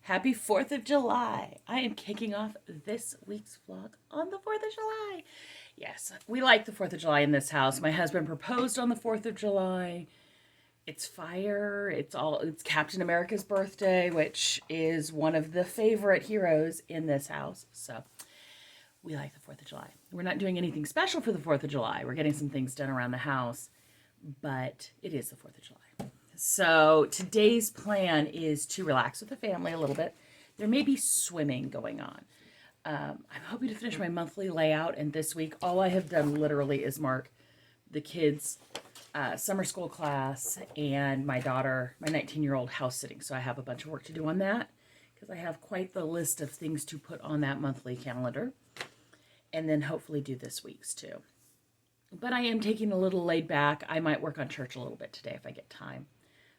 Happy 4th of July. I am kicking off this week's vlog on the 4th of July. Yes, we like the 4th of July in this house. My husband proposed on the 4th of July. It's fire. It's Captain America's birthday, which is one of the favorite heroes in this house. So we like the 4th of July. We're not doing anything special for the 4th of July. We're getting some things done around the house, but it is the 4th of July. So today's plan is to relax with the family a little bit. There may be swimming going on. I'm hoping to finish my monthly layout, and this week all I have done literally is mark the kids' summer school class and my daughter, my 19-year-old house sitting. So I have a bunch of work to do on that because I have quite the list of things to put on that monthly calendar, and then hopefully do this week's too. But I am taking a little laid back. I might work on church a little bit today if I get time,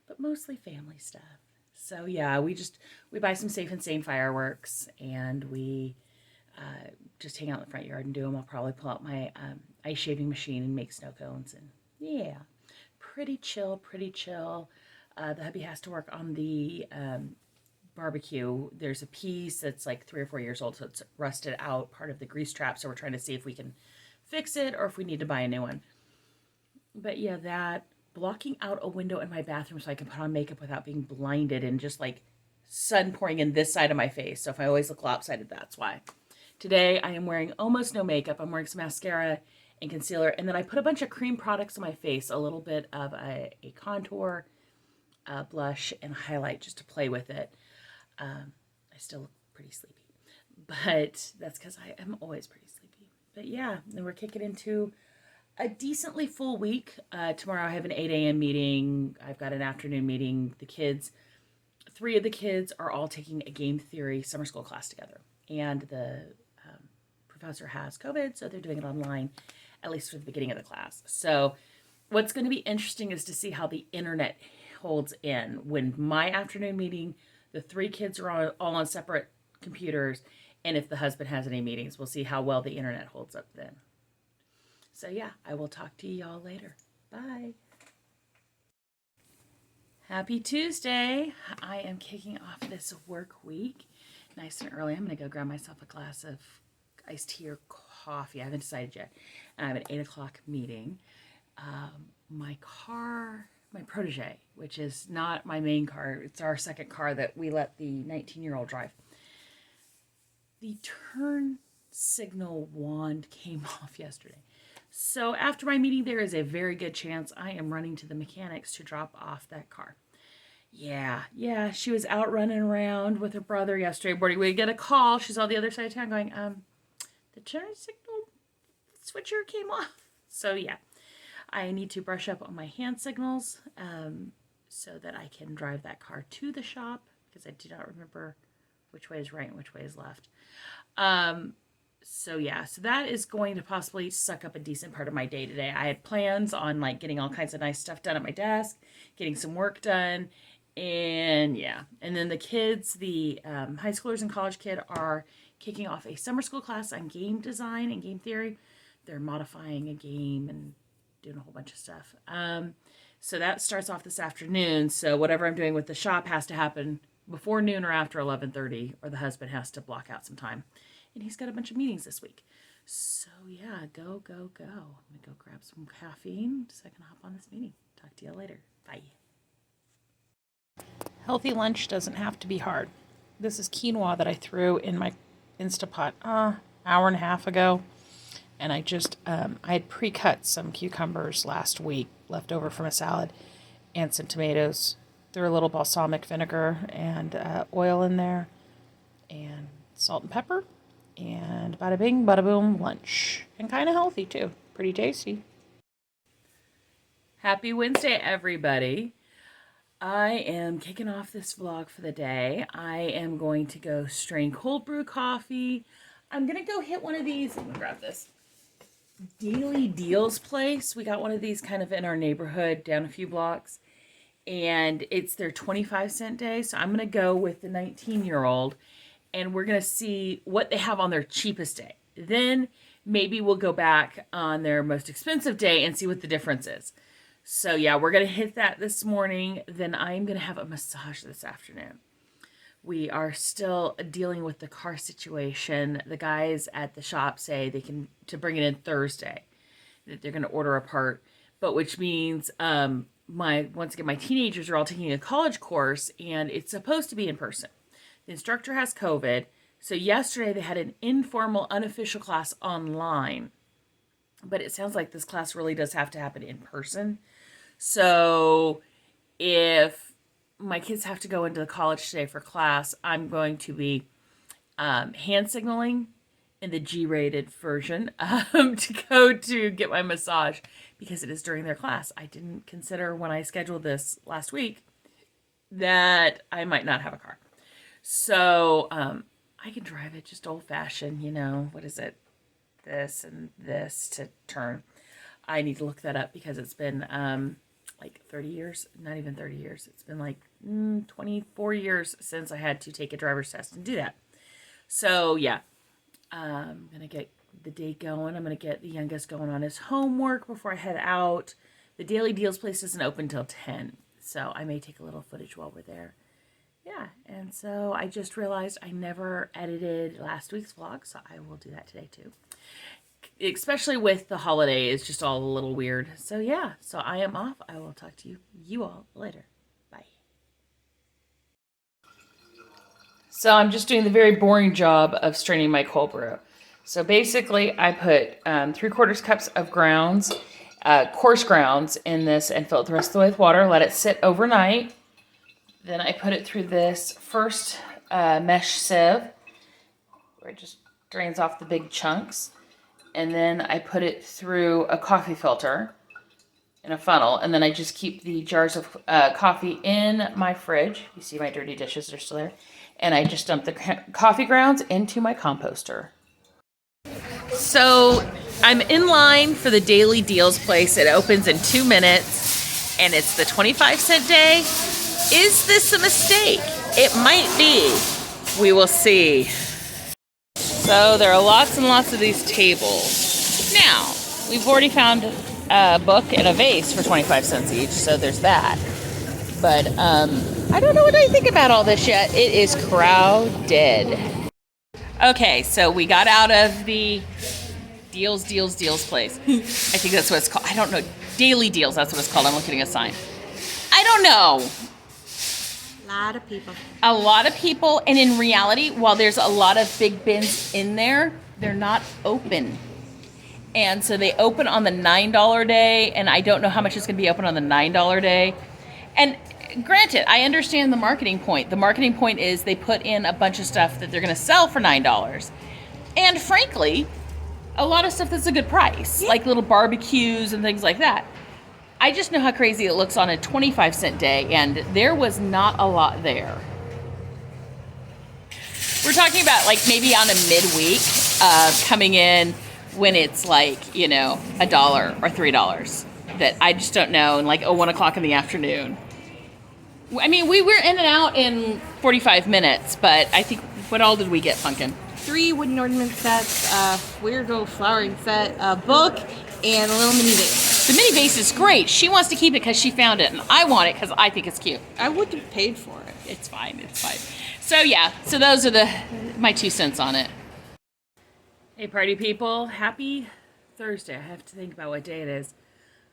but mostly family stuff. So yeah, we buy some Safe and Sane fireworks, and we just hang out in the front yard and do them. I'll probably pull out my ice shaving machine and make snow cones, and yeah, pretty chill, pretty chill. The hubby has to work on the barbecue. There's a piece that's like 3 or 4 years old, so it's rusted out, part of the grease trap, so we're trying to see if we can fix it or if we need to buy a new one. But yeah, that blocking out a window in my bathroom so I can put on makeup without being blinded and just like sun pouring in this side of my face. So if I always look lopsided, that's why. Today I am wearing almost no makeup. I'm wearing some mascara and concealer, and then I put a bunch of cream products on my face, a little bit of a contour, blush, and highlight just to play with it. I still look pretty sleepy, but that's because I am always pretty sleepy. But yeah, then we're kicking into a decently full week. Tomorrow I have an 8 a.m. meeting. I've got an afternoon meeting. The kids, 3 of the kids are all taking a game theory summer school class together. And the professor has COVID, so they're doing it online, at least for the beginning of the class. So what's going to be interesting is to see how the internet holds in. When my afternoon meeting, the 3 kids are all on separate computers, and if the husband has any meetings, we'll see how well the internet holds up then. So yeah, I will talk to y'all later. Bye. Happy Tuesday. I am kicking off this work week nice and early. I'm going to go grab myself a glass of iced tea or coffee. I haven't decided yet. I have an 8 o'clock meeting. My protege, which is not my main car, it's our second car that we let the 19-year-old drive. The turn signal wand came off yesterday. So after my meeting, there is a very good chance I am running to the mechanics to drop off that car. Yeah, she was out running around with her brother yesterday morning. We get a call. She's on the other side of town going, the turn signal switcher came off. So yeah, I need to brush up on my hand signals so that I can drive that car to the shop, because I do not remember which way is right and which way is left. So yeah, so that is going to possibly suck up a decent part of my day today. I had plans on like getting all kinds of nice stuff done at my desk, getting some work done, and yeah. And then the kids, the high schoolers and college kid, are kicking off a summer school class on game design and game theory. They're modifying a game and doing a whole bunch of stuff. So that starts off this afternoon. So whatever I'm doing with the shop has to happen before noon or after 11:30, or the husband has to block out some time. And he's got a bunch of meetings this week. So yeah, go. I'm going to go grab some caffeine so I can hop on this meeting. Talk to you later. Bye. Healthy lunch doesn't have to be hard. This is quinoa that I threw in my Instapot hour and a half ago. And I just, I had pre-cut some cucumbers last week, left over from a salad, and some tomatoes. Threw a little balsamic vinegar and oil in there, and salt and pepper. And bada bing, bada boom, lunch. And kind of healthy too. Pretty tasty. Happy Wednesday, everybody. I am kicking off this vlog for the day. I am going to go strain cold brew coffee. I'm going to go hit one of these. I'm going to grab this. Daily Deals place. We got one of these kind of in our neighborhood down a few blocks. And it's their 25-cent day. So I'm going to go with the 19-year-old. And we're going to see what they have on their cheapest day. Then maybe we'll go back on their most expensive day and see what the difference is. So yeah, we're going to hit that this morning. Then I'm going to have a massage this afternoon. We are still dealing with the car situation. The guys at the shop say they can to bring it in Thursday. That they're going to order a part, but which means once again my teenagers are all taking a college course and it's supposed to be in person. The instructor has COVID, so yesterday they had an informal, unofficial class online. But it sounds like this class really does have to happen in person. So if my kids have to go into the college today for class, I'm going to be hand signaling in the G-rated version to go to get my massage because it is during their class. I didn't consider when I scheduled this last week that I might not have a car. So I can drive it just old-fashioned, what is it? This and this to turn. I need to look that up because it's been like 30 years, not even 30 years. It's been like 24 years since I had to take a driver's test and do that. So yeah, I'm going to get the day going. I'm going to get the youngest going on his homework before I head out. The Daily Deals place isn't open till 10, so I may take a little footage while we're there. Yeah, and so I just realized I never edited last week's vlog, so I will do that today too. Especially with the holiday, it's just all a little weird. So yeah, so I am off. I will talk to you all later. Bye. So I'm just doing the very boring job of straining my cold brew. So basically, I put 3/4 cups of grounds, coarse grounds in this and fill it the rest of the way with water. Let it sit overnight. Then I put it through this first mesh sieve where it just drains off the big chunks. And then I put it through a coffee filter in a funnel. And then I just keep the jars of coffee in my fridge. You see my dirty dishes are still there. And I just dump the coffee grounds into my composter. So I'm in line for the Daily Deals place. It opens in 2 minutes. And it's the 25-cent day. Is this a mistake? It might be. We will see. So there are lots and lots of these tables. Now, we've already found a book and a vase for 25 cents each, so there's that. But I don't know what I think about all this yet. It is crowded. Okay, so we got out of the Deals place. I think that's what it's called. I don't know. Daily Deals, that's what it's called. I'm looking at a sign. I don't know. A lot of people, and in reality, while there's a lot of big bins in there, they're not open. And so they open on the $9 day, and I don't know how much is going to be open on the $9 day. And granted, I understand the marketing point. The marketing point is they put in a bunch of stuff that they're going to sell for $9. And frankly, a lot of stuff that's a good price, like little barbecues and things like that. I just know how crazy it looks on a 25-cent day, and there was not a lot there. We're talking about like maybe on a midweek coming in when it's like, $1 or $3 that I just don't know, and like 1 o'clock in the afternoon. I mean, we were in and out in 45 minutes, but I think, what all did we get, Funkin'? 3 wooden ornament sets, weird little flowering set, a book, and a little mini vase. The mini vase is great. She wants to keep it because she found it, and I want it because I think it's cute. I would have paid for it. It's fine. So yeah, so those are my 2 cents on it. Hey party people, happy Thursday. I have to think about what day it is.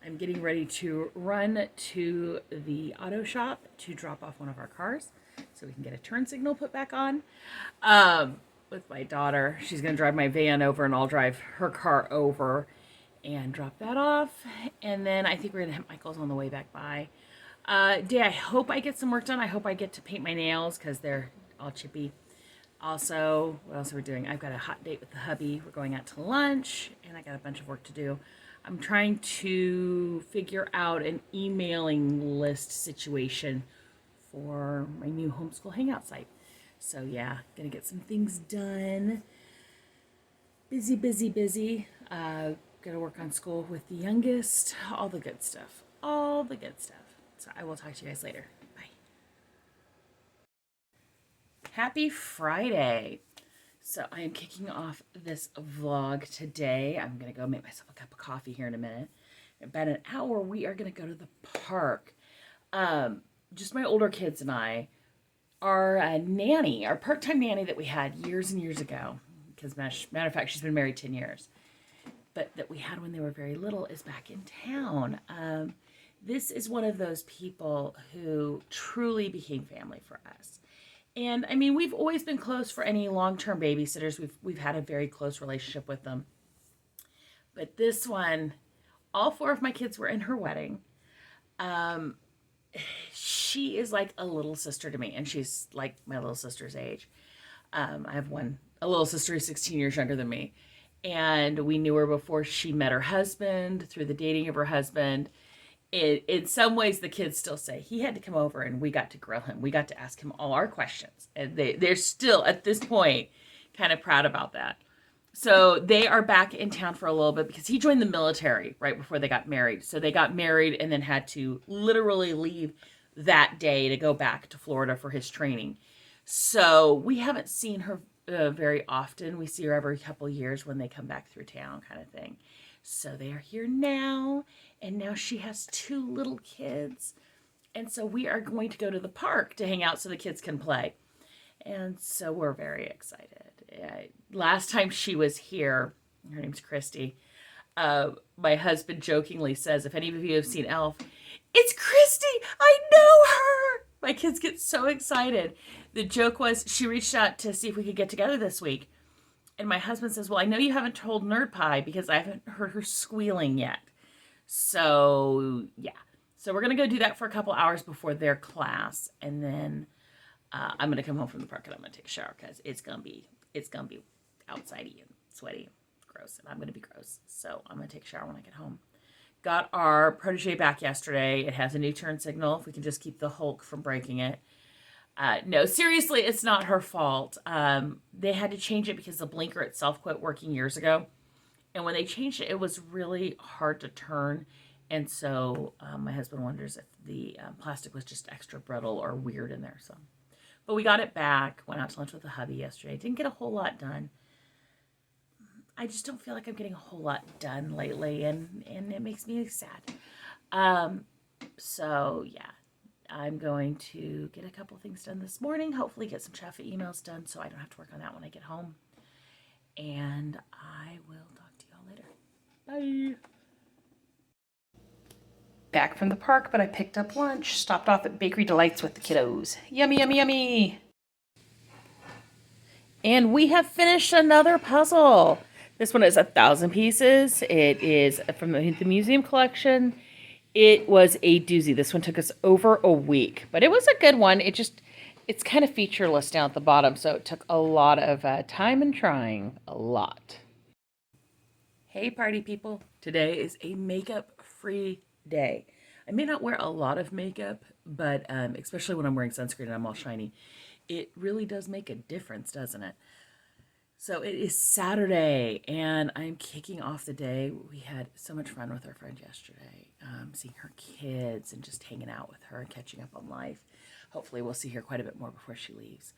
I'm getting ready to run to the auto shop to drop off one of our cars so we can get a turn signal put back on. With my daughter. She's going to drive my van over and I'll drive her car over and drop that off. And then I think we're going to hit Michael's on the way back by. I hope I get some work done. I hope I get to paint my nails because they're all chippy. Also, what else are we doing? I've got a hot date with the hubby. We're going out to lunch and I got a bunch of work to do. I'm trying to figure out an emailing list situation for my new homeschool hangout site. So yeah, gonna get some things done. Busy. Gotta work on school with the youngest. All the good stuff. So I will talk to you guys later. Bye. Happy Friday. So I am kicking off this vlog today. I'm gonna go make myself a cup of coffee here in a minute. In about an hour, we are gonna go to the park. Just my older kids and I our nanny, our part-time nanny that we had years and years ago, because matter of fact, she's been married 10 years, but that we had when they were very little, is back in town. This is one of those people who truly became family for us. And I mean, we've always been close for any long-term babysitters. We've had a very close relationship with them. But this one, all 4 of my kids were in her wedding. She is like a little sister to me, and she's like my little sister's age. I have a little sister who's 16 years younger than me. And we knew her before she met her husband, through the dating of her husband. In some ways, the kids still say he had to come over and we got to grill him. We got to ask him all our questions. And they're still, at this point, kind of proud about that. So they are back in town for a little bit because he joined the military right before they got married. So they got married and then had to literally leave that day to go back to Florida for his training. So we haven't seen her very often. We see her every couple of years when they come back through town, kind of thing. So they are here now, and now she has 2 little kids. And so we are going to go to the park to hang out so the kids can play. And so we're very excited. Last time she was here, her name's Christy, my husband jokingly says, if any of you have seen Elf, it's Christy! I know her! My kids get so excited. The joke was she reached out to see if we could get together this week. And my husband says, well, I know you haven't told Nerd Pie because I haven't heard her squealing yet. So, yeah. So we're going to go do that for a couple hours before their class. And then I'm going to come home from the park and I'm going to take a shower because it's going to be outsidey and sweaty and gross. And I'm going to be gross. So I'm going to take a shower when I get home. Got our protege back yesterday. It has a new turn signal. If we can just keep the Hulk from breaking it. No, seriously, it's not her fault. They had to change it because the blinker itself quit working years ago. And when they changed it, it was really hard to turn. And so my husband wonders if the plastic was just extra brittle or weird in there. So, but we got it back. Went out to lunch with the hubby yesterday. Didn't get a whole lot done. I just don't feel like I'm getting a whole lot done lately, and it makes me sad. So yeah, I'm going to get a couple things done this morning. Hopefully get some traffic emails done so I don't have to work on that when I get home. And I will talk to y'all later. Bye. Back from the park, but I picked up lunch. Stopped off at Bakery Delights with the kiddos. Yummy, yummy, yummy. And we have finished another puzzle. This one is 1,000 pieces. It is from the museum collection. It was a doozy. This one took us over a week, but it was a good one. It's kind of featureless down at the bottom, so it took a lot of time and trying. A lot. Hey, party people. Today is a makeup-free day. I may not wear a lot of makeup, but especially when I'm wearing sunscreen and I'm all shiny, it really does make a difference, doesn't it? So it is Saturday, and I'm kicking off the day. We had so much fun with our friend yesterday, seeing her kids and just hanging out with her and catching up on life. Hopefully we'll see her quite a bit more before she leaves.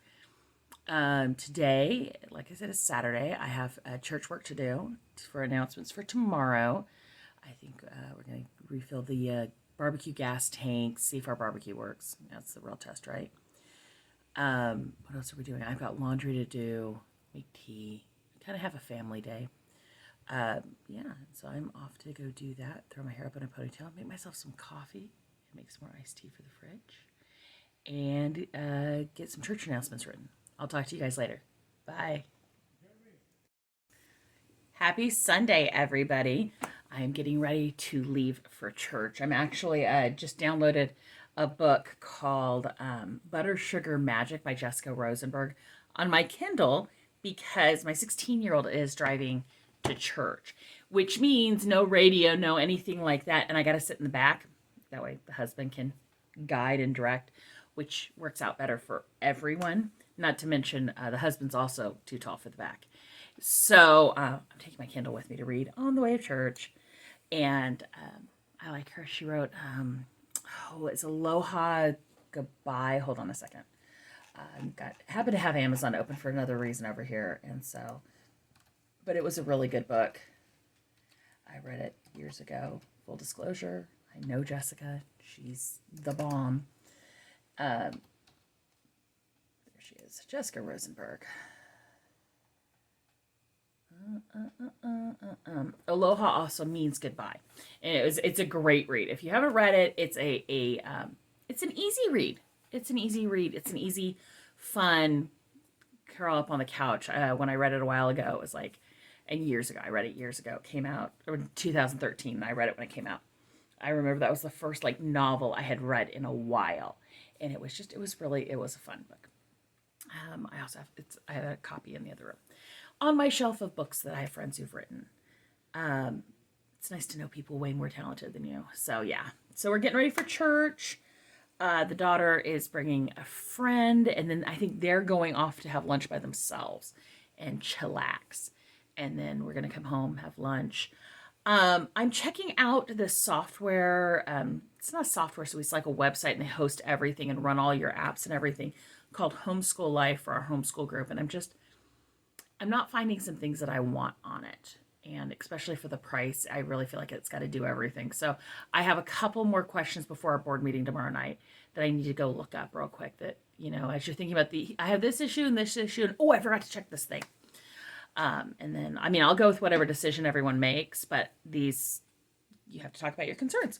Today, like I said, is Saturday. I have church work to do for announcements for tomorrow. I think we're going to refill the barbecue gas tank, see if our barbecue works. That's the real test, right? What else are we doing? I've got laundry to do. Make tea, kind of have a family day. Yeah, so I'm off to go do that, throw my hair up in a ponytail, make myself some coffee, make some more iced tea for the fridge, and get some church announcements written. I'll talk to you guys later. Bye. Happy Sunday, everybody. I'm getting ready to leave for church. I'm actually just downloaded a book called Butter Sugar Magic by Jessica Rosenberg on my Kindle, because my 16-year-old is driving to church, which means no radio, no anything like that. And I got to sit in the back. That way the husband can guide and direct, which works out better for everyone. Not to mention the husband's also too tall for the back. So I'm taking my Kindle with me to read on the way to church. And I like her. She wrote, it's Aloha Goodbye. Hold on a second. Happen to have Amazon open for another reason over here, and so, but it was a really good book. I read it years ago. Full disclosure, I know Jessica. She's the bomb. is Jessica Rosenberg. Aloha also means goodbye, and it's a great read. If you haven't read it, it's it's an easy read. It's an easy read. It's an easy, fun curl up on the couch. When I read it a while ago, it was like, and years ago, I read it years ago. It came out in 2013. And I read it when it came out. I remember that was the first like novel I had read in a while, and it was a fun book. I also I have a copy in the other room on my shelf of books that I have friends who've written. It's nice to know people way more talented than you. So yeah, so we're getting ready for church. The daughter is bringing a friend, and then I think they're going off to have lunch by themselves and chillax. And then we're going to come home, have lunch. I'm checking out this software. It's not software, so it's like a website, and they host everything and run all your apps and everything, called Homeschool Life for our homeschool group. And I'm not finding some things that I want on it. And especially for the price, I really feel like it's got to do everything. So I have a couple more questions before our board meeting tomorrow night that I need to go look up real quick that, as you're thinking about I have this issue and this issue, and I forgot to check this thing. And then, I'll go with whatever decision everyone makes, but you have to talk about your concerns.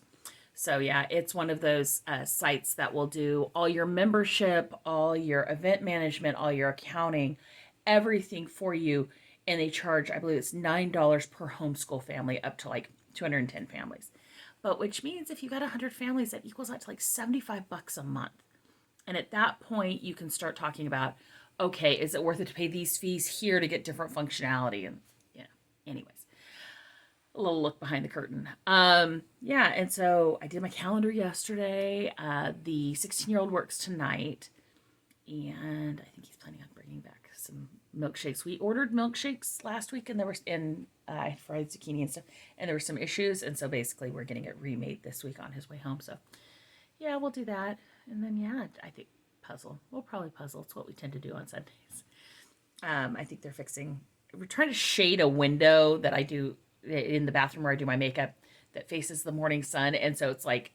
So yeah, it's one of those sites that will do all your membership, all your event management, all your accounting, everything for you. And they charge, I believe it's $9 per homeschool family up to like 210 families. But which means if you got 100 families, that equals out to like $75 a month. And at that point, you can start talking about, okay, is it worth it to pay these fees here to get different functionality? And anyways, a little look behind the curtain. And so I did my calendar yesterday. The 16-year-old works tonight, and I think he's planning on bringing back some milkshakes. We ordered milkshakes last week, and I fried zucchini and stuff, and there were some issues, and so basically we're getting it remade this week on his way home. So yeah, we'll do that, and then I think we'll probably puzzle. It's what we tend to do on Sundays. I think we're trying to shade a window that I do in the bathroom where I do my makeup that faces the morning sun, and so it's like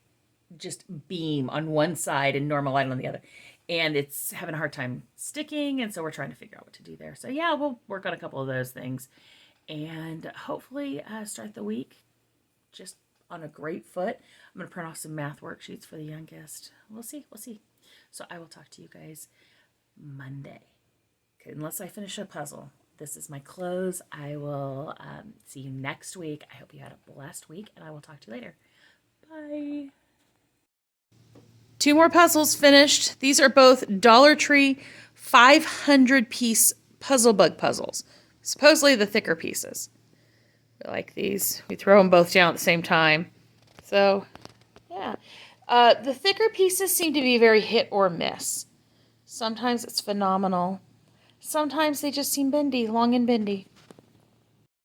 just beam on one side and normal light on the other, and it's having a hard time sticking, and so we're trying to figure out what to do there. So yeah, we'll work on a couple of those things, and hopefully start the week just on a great foot. I'm going to print off some math worksheets for the youngest. We'll see. So I will talk to you guys Monday. Okay, unless I finish a puzzle. This is my close. I will see you next week. I hope you had a blessed week, and I will talk to you later. Bye. 2 more puzzles finished. These are both Dollar Tree 500-piece puzzle bug puzzles. Supposedly the thicker pieces. I like these. We throw them both down at the same time. So, yeah. The thicker pieces seem to be very hit or miss. Sometimes it's phenomenal. Sometimes they just seem bendy, long and bendy.